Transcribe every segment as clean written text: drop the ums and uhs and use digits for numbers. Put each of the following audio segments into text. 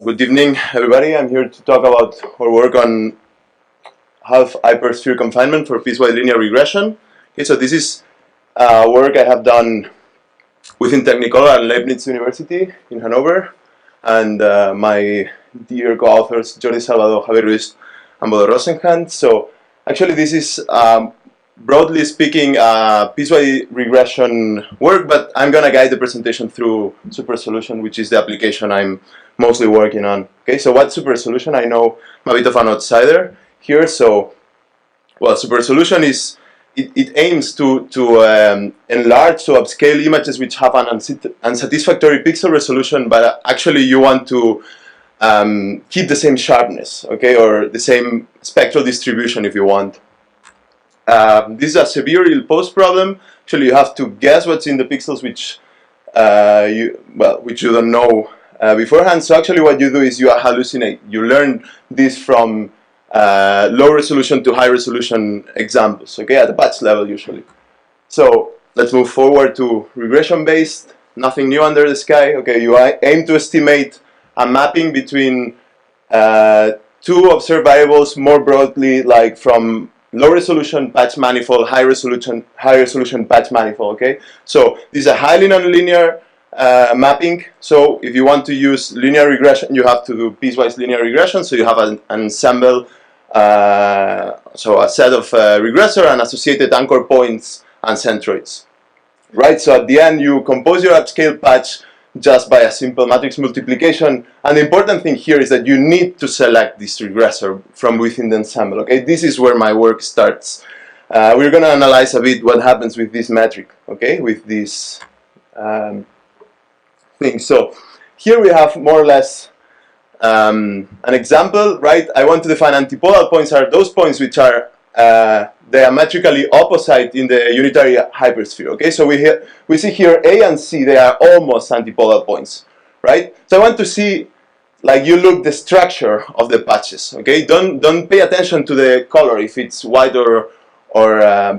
Good evening, everybody. I'm here to talk about our work on half hypersphere confinement for piecewise linear regression. Okay, so this is work I have done within Technicolor and Leibniz University in Hanover, and my dear co-authors Jordi Salvador, Javier Ruiz, and Bodo Rosenhand. So actually this is broadly speaking piecewise regression work, but I'm going to guide the presentation through super solution, which is the application I'm mostly working on. Okay, so what's super solution? I know I'm a bit of an outsider here. So, well, super solution is it aims to enlarge, so upscale images which have an unsatisfactory pixel resolution, but actually you want to keep the same sharpness, okay, or the same spectral distribution if you want. This is a severe ill-posed problem. Actually, you have to guess what's in the pixels which you don't know beforehand. So actually what you do is you hallucinate. You learn this from low resolution to high resolution examples, okay, at the patch level usually. So let's move forward to regression based, nothing new under the sky. Okay, you aim to estimate a mapping between two observed variables more broadly, like from low resolution patch manifold, high resolution patch manifold. Okay, so this is a highly nonlinear mapping. So if you want to use linear regression, you have to do piecewise linear regression. So you have an ensemble, so a set of regressor and associated anchor points and centroids, right? So at the end you compose your upscale patch just by a simple matrix multiplication, and the important thing here is that you need to select this regressor from within the ensemble. Okay, this is where my work starts. We're going to analyze a bit what happens with this metric, okay, with this thing. So here we have more or less an example, right? I want to define antipodal points are those points which are diametrically opposite in the unitary hypersphere. Okay, so we see here A and C, they are almost antipodal points, right? So I want to see, like, you look the structure of the patches. Okay, don't pay attention to the color if it's white or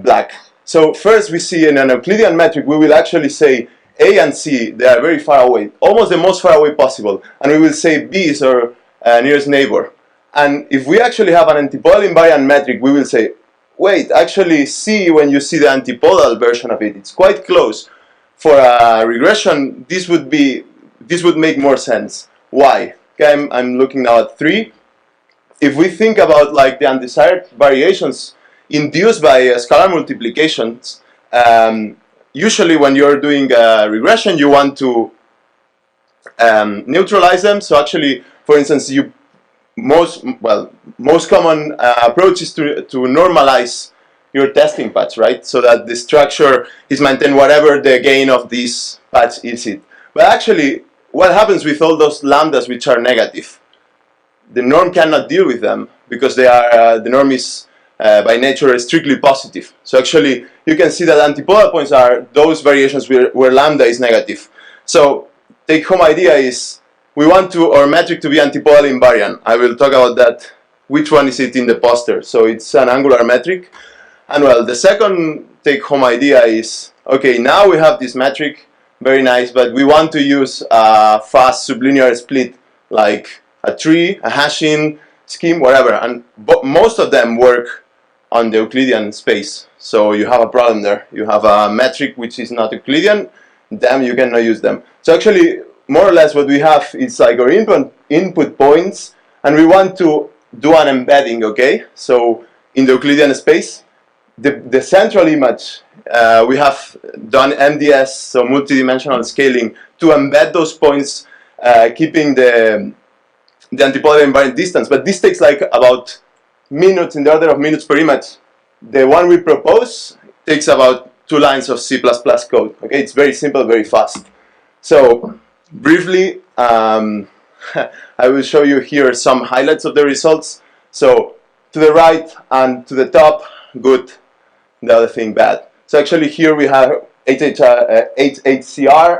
black. So first we see in an Euclidean metric we will actually say A and C, they are very far away, almost the most far away possible, and we will say B is our nearest neighbor. And if we actually have an antipodal invariant metric, we will say, wait, actually C, when you see the antipodal version of it, it's quite close. For a regression, this would make more sense. Why? Okay, I'm looking now at 3. If we think about like the undesired variations induced by scalar multiplications, usually when you're doing regression, you want to neutralize them. So actually, for instance, most common approach is to normalize your testing patch, right? So that the structure is maintained whatever the gain of this patch is it. But actually, what happens with all those lambdas which are negative? The norm cannot deal with them because they are the norm is by nature strictly positive. So actually, you can see that antipodal points are those variations where lambda is negative. So take-home idea is we want our metric to be antipodal invariant. I will talk about that. Which one is it in the poster? So it's an angular metric. And well, the second take-home idea is, okay, now we have this metric, very nice, but we want to use a fast sublinear split, like a tree, a hashing scheme, whatever. And most of them work on the Euclidean space. So you have a problem there. You have a metric which is not Euclidean, then you cannot use them. So actually, more or less what we have is like our input points, and we want to do an embedding, okay? So in the Euclidean space, the central image, we have done MDS, so multidimensional scaling, to embed those points, keeping the antipodal invariant distance. But this takes like about minutes, in the order of minutes per image. The one we propose takes about 2 lines of C++ code, okay? It's very simple, very fast. So briefly, I will show you here some highlights of the results. So to the right and to the top, good. The other thing, bad. So actually here we have HHCR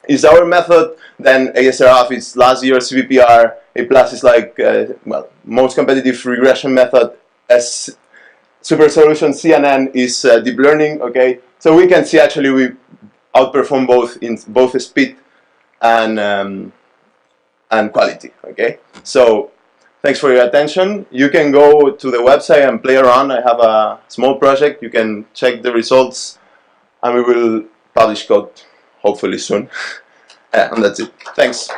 is our method. Then ASRF is last year CVPR. A plus is like well, most competitive regression method. As super solution CNN is deep learning. Okay, so we can see actually we outperform both in both speed and and quality. Okay, so thanks for your attention. You can go to the website and play around. I have a small project. You can check the results, and we will publish code hopefully soon. And that's it. Thanks.